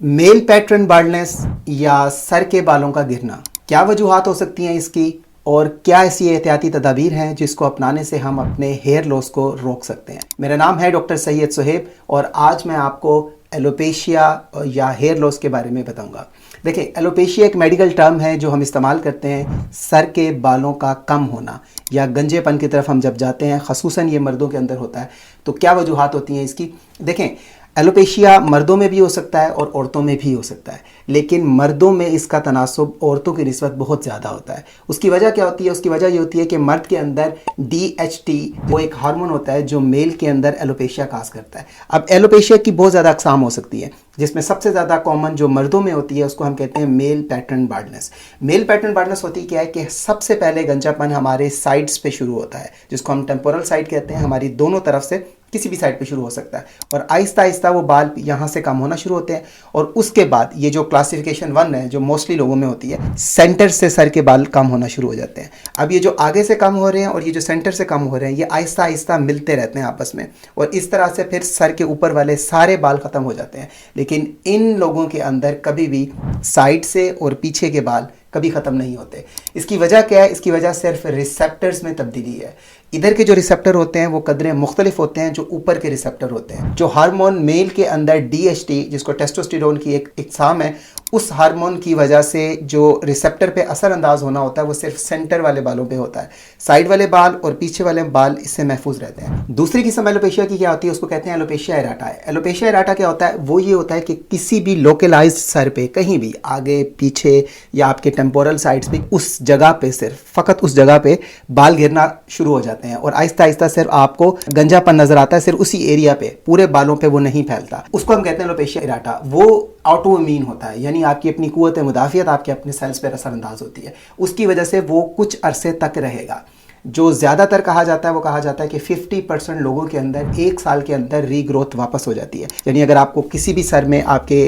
Male pattern baldness या sir के बालों का गिरना, क्या वजूहात हो सकती हैं इसकी और क्या ऐसी एहतियाती तदाबीर हैं जिसको अपनाने से हम अपने हेयर लॉस को रोक सकते हैं। मेरा नाम है डॉक्टर सैयद सुहेब और आज मैं आपको एलोपेशिया या हेयर लॉस के बारे में बताऊंगा। देखिए, एलोपेशिया एक मेडिकल टर्म है जो हम इस्तेमाल करते हैं सर के बालों का कम होना या गंजेपन की तरफ हम जब जाते हैं, ख़ुसूसन ये मर्दों के अंदर होता है। तो क्या वजूहात होती हैं इसकी? देखें, एलोपेशिया मर्दों में भी हो सकता है और औरतों में भी हो सकता है, लेकिन मर्दों में इसका तनासुब औरतों की निस्बत बहुत ज़्यादा होता है। उसकी वजह क्या होती है? उसकी वजह ये होती है कि मर्द के अंदर DHT वो एक हार्मोन होता है जो मेल के अंदर एलोपेशिया काज करता है। अब एलोपेशिया की बहुत ज़्यादा अक़साम हो सकती है, जिसमें सबसे ज़्यादा कॉमन जो मर्दों में होती है उसको हम कहते हैं male pattern baldness. Male pattern baldness होती क्या है कि सबसे पहले गंजापन हमारे साइड्स पे शुरू होता है, जिसको हम टेम्पोरल साइड कहते हैं। हमारी दोनों तरफ से किसी भी साइड पे शुरू हो सकता है और आहिस्ता आहिस्ता वो बाल यहाँ से कम होना शुरू होते हैं। और उसके बाद ये जो क्लासिफिकेशन 1 है जो मोस्टली लोगों में होती है, सेंटर से सर के बाल कम होना शुरू हो जाते हैं। अब ये जो आगे से कम हो रहे हैं और ये जो सेंटर से कम हो रहे हैं, ये आहिस्ता आहिस्ता मिलते रहते हैं आपस में और इस तरह से फिर सर के ऊपर वाले सारे बाल ख़त्म हो जाते हैं। लेकिन इन लोगों के अंदर कभी भी साइड से और पीछे के बाल कभी ख़त्म नहीं होते। इसकी वजह क्या है? इसकी वजह सिर्फ रिसेप्टर्स में तब्दीली है। इधर के जो रिसेप्टर होते हैं वो कदरें मुख्तलिफ होते हैं जो ऊपर के रिसेप्टर होते हैं। जो हार्मोन मेल के अंदर DHT, जिसको टेस्टोस्टेरोन की एक इकसाम है, उस हार्मोन की वजह से जो रिसेप्टर पे असरअंदाज होना होता है वो सिर्फ सेंटर वाले बालों पे होता है। साइड वाले बाल और पीछे वाले बाल इससे महफूज रहते हैं। दूसरी किस्म एलोपेशिया की क्या होती है? उसको कहते हैं एलोपेशिया एराटा। एलोपेशिया एराटा क्या होता है? वो ये होता है कि किसी भी लोकलाइज्ड सर पे, कहीं भी आगे पीछे या आपके टेम्पोरल साइड्स पे, उस जगह पे सिर्फ फ़कत उस जगह पे बाल गिरना शुरू हो जाते हैं और आहिस्ता आहिस्ता सिर्फ आपको गंजापन नजर आता है, सिर्फ उसी एरिया पे, पूरे बालों पे वो नहीं फैलता। उसको हम कहते हैं एलोपेशिया एराटा। वो ऑटो इम्यून होता है, यानी आपकी अपनी कुव्वत मुदाफ़ियत आपके अपने सेल्स पर असरअंदाज होती है। उसकी वजह से वो कुछ अरसे तक रहेगा। जो ज़्यादातर कहा जाता है वो कहा जाता है कि 50% लोगों के अंदर 1 साल के अंदर रीग्रोथ वापस हो जाती है। यानी अगर आपको किसी भी सर में आपके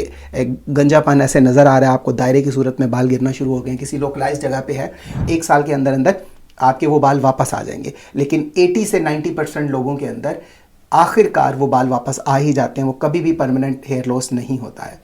गंजापन ऐसे नज़र आ रहा है, आपको दायरे की सूरत में बाल गिरना शुरू हो गए, किसी लोकलाइज जगह पे है, 1 साल के अंदर अंदर आपके वो बाल वापस आ जाएंगे। लेकिन 80 से 90% लोगों के अंदर आखिरकार वो बाल वापस आ ही जाते हैं। वो कभी भी परमानेंट हेयर लॉस नहीं होता है।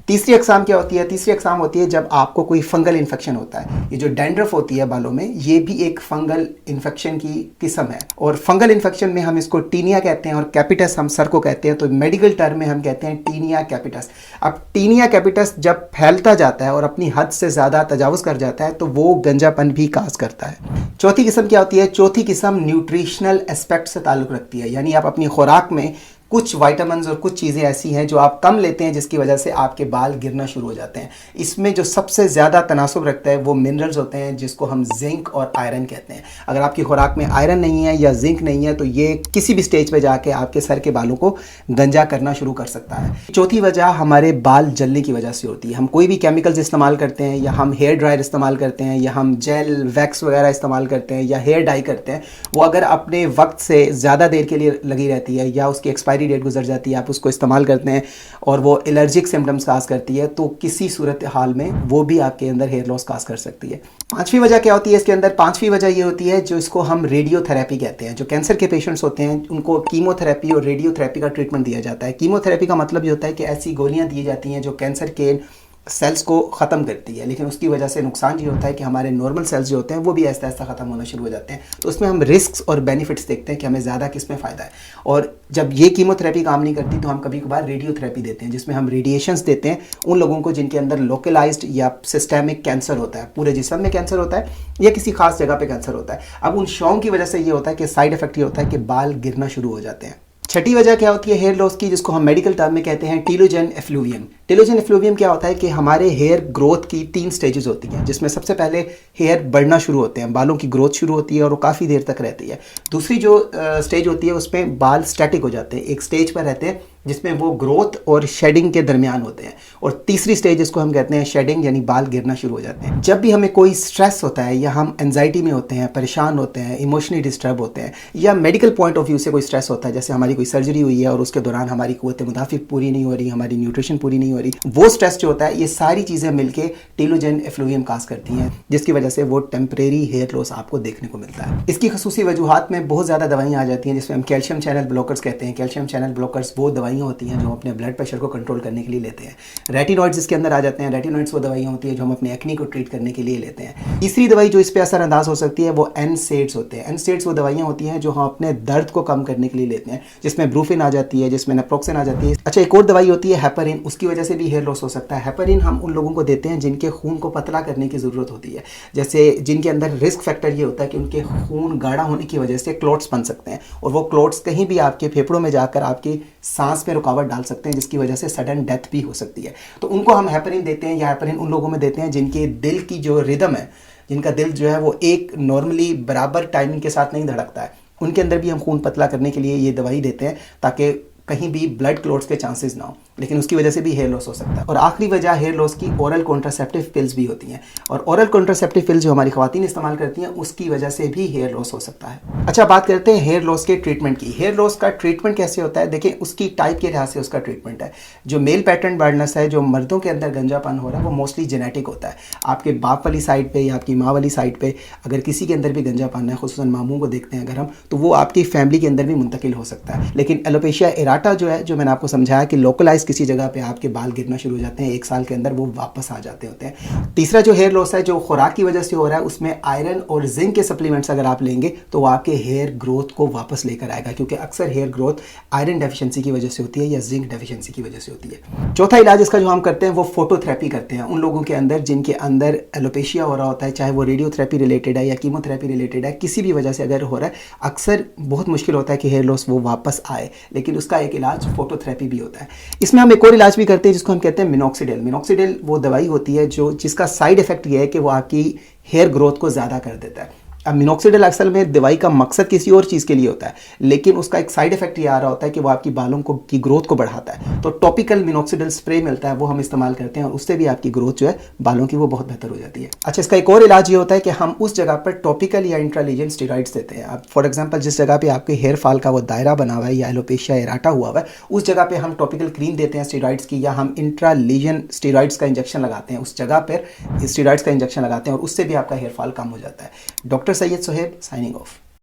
तीसरी अक़साम क्या होती है? तीसरी अक़साम होती है जब आपको कोई फंगल इन्फेक्शन होता है। ये जो डैंड्रफ होती है बालों में, ये भी एक फंगल इन्फेक्शन की किस्म है और फंगल इन्फेक्शन में हम इसको टीनिया कहते हैं और कैपिटस हम सर को कहते हैं। तो मेडिकल टर्म में हम कहते हैं टीनिया कैपिटस। अब टीनिया कैपिटस जब फैलता जाता है और अपनी हद से ज़्यादा तजावुज़ कर जाता है तो वो गंजापन भी काज करता है। चौथी किस्म क्या होती है? चौथी किस्म न्यूट्रिशनल एस्पेक्ट से ताल्लुक़ रखती है, यानी आप अपनी खुराक में कुछ विटामिन्स और कुछ चीज़ें ऐसी हैं जो आप कम लेते हैं जिसकी वजह से आपके बाल गिरना शुरू हो जाते हैं। इसमें जो सबसे ज़्यादा तनासुब रखता है वो मिनरल्स होते हैं जिसको हम जिंक और आयरन कहते हैं। अगर आपकी खुराक में आयरन नहीं है या जिंक नहीं है तो ये किसी भी स्टेज पे जाके आपके सर के बालों को गंजा करना शुरू कर सकता है। चौथी वजह हमारे बाल जलने की वजह से होती है। हम कोई भी केमिकल्स इस्तेमाल करते हैं या हम हेयर ड्रायर इस्तेमाल करते हैं या हम जेल वैक्स वगैरह इस्तेमाल करते हैं या हेयर डाई करते हैं, वो अगर अपने वक्त से ज़्यादा देर के लिए लगी रहती है या उसकी एक्सपायरी डेट गुजर जाती है, आप उसको इस्तेमाल करते हैं और वो एलर्जिक सिम्टम्स काज करती है, तो किसी सूरत हाल में वो भी आपके अंदर हेयर लॉस काज कर सकती है। पांचवी वजह क्या होती है इसके अंदर? पांचवी वजह ये होती है जो इसको हम रेडियोथेरेपी कहते हैं। जो कैंसर के पेशेंट्स होते हैं उनको कीमोथेरेपी और रेडियोथेरेपी का ट्रीटमेंट दिया जाता है। कीमोथेरेपी का मतलब ये होता है कि ऐसी गोलियां दी जाती हैं जो कैंसर के सेल्स को ख़त्म करती है, लेकिन उसकी वजह से नुकसान ये होता है कि हमारे नॉर्मल सेल्स जो होते हैं वो भी आहिस्ता आहिस्ता ख़त्म होना शुरू हो जाते हैं। तो उसमें हम रिस्क्स और बेनिफिट्स देखते हैं कि हमें ज़्यादा किस में फ़ायदा है। और जब ये कीमोथेरेपी काम नहीं करती तो हम कभी कभार रेडियोथेरेपी देते हैं, जिसमें हम रेडिएशंस देते हैं उन लोगों को जिनके अंदर लोकलाइज्ड या सिस्टेमिक कैंसर होता है, पूरे जिस्म में कैंसर होता है या किसी खास जगह पर कैंसर होता है। अब उन शौक की वजह से ये होता है कि साइड इफेक्ट ये होता है कि बाल गिरना शुरू हो जाते हैं। छठी वजह क्या होती है हेयर लॉस की, जिसको हम मेडिकल टर्म में कहते हैं टीलोजन एफ्लूवियम। टीलोजन एफ्लूवियम क्या होता है कि हमारे हेयर ग्रोथ की 3 स्टेजेस होती हैं, जिसमें सबसे पहले हेयर बढ़ना शुरू होते हैं, बालों की ग्रोथ शुरू होती है और वो काफ़ी देर तक रहती है। दूसरी जो स्टेज होती है उसमें बाल स्टैटिक हो जाते हैं, एक स्टेज पर रहते हैं जिसमें वो ग्रोथ और शेडिंग के दरमियान होते हैं। और तीसरी स्टेज जिसको हम कहते हैं शेडिंग, यानी बाल गिरना शुरू हो जाते हैं। जब भी हमें कोई स्ट्रेस होता है या हम एंजाइटी में होते हैं, परेशान होते हैं, इमोशनली डिस्टर्ब होते हैं या मेडिकल पॉइंट ऑफ व्यू से कोई स्ट्रेस होता है, जैसे हमारी कोई सर्जरी हुई है और उसके दौरान हमारी कुव्वत मुदाफ़िक पूरी नहीं हो रही, हमारी न्यूट्रिशन पूरी नहीं हो रही, वो स्ट्रेस जो होता है, ये सारी चीज़ें मिलकर टीलोजन एफ्लूवियम काज करती हैं, जिसकी वजह से वो टेम्परेरी हेयर लॉस आपको देखने को मिलता है। इसकी खसूसी वजूहात में बहुत ज़्यादा दवाइयाँ आ जाती हैं जिसमें हम कैल्शियम चैनल ब्लॉकर्स कहते हैं। कैल्शियम चैनल ब्लॉकर्स वो दवाइयाँ होती हैं जो अपने ब्लड प्रेशर को कंट्रोल करने के लिए लेते हैं। रेटिनॉइड्स इसके अंदर आ जाते हैं। रेटिनॉइड्स वो दवाइयाँ होती है जो हम अपने एक्नी को ट्रीट करने के लिए लेते हैं। तीसरी दवाई जो इस पर असरअंदाज हो सकती है वो NSAIDs होते हैं। NSAIDs वो दवाइयाँ होती हैं जो हम अपने दर्द को कम करने के लिए लेते हैं, जिसमें ब्रूफिन आ जाती है, जिसमें नेप्रोक्सन आ जाती है। अच्छा, एक और दवाई होती है हेपरिन, उसकी वजह से भी हेयर लॉस हो सकता है। हेपरिन हम उन लोगों को देते हैं जिनके खून को पतला करने की ज़रूरत होती है, जैसे जिनके अंदर रिस्क फैक्टर ये होता है कि उनके खून गाढ़ा होने की वजह से क्लॉट्स बन सकते हैं, और वो क्लॉट्स कहीं भी आपके फेफड़ों में जाकर आपकी सांस में रुकावट डाल सकते हैं, जिसकी वजह से सडन डेथ भी हो सकती है। तो उनको हम हेपरिन देते हैं, या हेपरिन उन लोगों में देते हैं जिनके दिल की जो रिदम है, जिनका दिल जो है वो एक नॉर्मली बराबर टाइमिंग के साथ नहीं धड़कता है, उनके अंदर भी हम खून पतला करने के लिए ये दवाई देते हैं ताकि कहीं भी ब्लड क्लॉट्स के चांसेस ना हो, लेकिन उसकी वजह से भी हेयर लॉस हो सकता है। और आखिरी वजह हेयर लॉस की ओरल कॉन्ट्रासेप्टिव पिल्स भी होती हैं, और ओरल कॉन्ट्रासेप्टिव पिल्स जो हमारी ख़वातीन इस्तेमाल करती हैं उसकी वजह से भी हेयर लॉस हो सकता है। अच्छा, बात करते हैं हेयर लॉस के ट्रीटमेंट की। हेयर लॉस का ट्रीटमेंट कैसे होता है? देखिए, उसकी टाइप के लिहाज से उसका ट्रीटमेंट है। जो मेल पैटर्न बाल्डनेस है, जो मर्दों के अंदर गंजापन हो रहा है, वो मोस्टली जेनेटिक होता है। आपके बाप वाली साइड पर या आपकी माँ वाली साइड पर अगर किसी के अंदर भी गंजापन है, खुसूसन मामू को देखते हैं अगर हम, तो वो आपकी फैमिली के अंदर भी मुंतकिल हो सकता है। लेकिन एलोपेशिया एराटा जो है, जो मैंने आपको समझाया कि लोकलाइज किसी जगह पे आपके बाल गिरना शुरू हो जाते हैं, 1 साल के अंदर वो वापस आ जाते होते हैं। तीसरा जो हेयर लॉस है, जो खुराक की वजह से हो रहा है, उसमें आयरन और जिंक के सप्लीमेंट्स अगर आप लेंगे तो वो आपके हेयर ग्रोथ को वापस लेकर आएगा, क्योंकि अक्सर हेयर ग्रोथ आयरन डेफिशिएंसी की वजह से होती है या जिंक डेफिशिएंसी की वजह से होती है। चौथा इलाज इसका जो हम करते हैं वो फोटोथेरेपी करते हैं उन लोगों के अंदर जिनके अंदर एलोपेशिया हो रहा होता है, चाहे वो रेडियोथेरेपी रिलेटेड है या कीमोथेरेपी रिलेटेड है, किसी भी वजह से अगर हो रहा है, अक्सर बहुत मुश्किल होता है कि हेयर लॉस वो वापस आए, लेकिन उसका एक इलाज फोटोथेरेपी भी होता है। इसमें हम एक और इलाज भी करते हैं जिसको हम कहते हैं मिनॉक्सिडिल। मिनॉक्सिडिल वो दवाई होती है जो जिसका साइड इफेक्ट ये है कि वो आपकी हेयर ग्रोथ को ज़्यादा कर देता है। अब मिनॉक्सिडिल असल में दवाई का मकसद किसी और चीज़ के लिए होता है, लेकिन उसका एक साइड इफेक्ट ये आ रहा होता है कि वो आपकी बालों को की ग्रोथ को बढ़ाता है। तो टॉपिकल मिनॉक्सिडिल स्प्रे मिलता है, वो हम इस्तेमाल करते हैं, और उससे भी आपकी ग्रोथ जो है बालों की वो बहुत बेहतर हो जाती है। अच्छा, इसका एक और इलाज ये होता है कि हम उस जगह पर टॉपिकल या इंट्रालीजन स्टेरॉइड्स देते हैं। अब फॉर एग्जाम्पल जिस जगह पे आपके हेयर फॉल का वो दायरा बना हुआ है या एलोपेशिया एराटा हुआ हुआ है, उस जगह पे हम टॉपिकल क्रीम देते हैं स्टेरॉइड्स की, या हम इंट्रालीजन स्टेरॉइड्स का इंजेक्शन लगाते हैं, उस जगह पर स्टेरॉइड्स का इंजेक्शन लगाते हैं, और उससे भी आपका हेयर फॉल कम हो जाता है। Doctor Syed Suhaib signing off.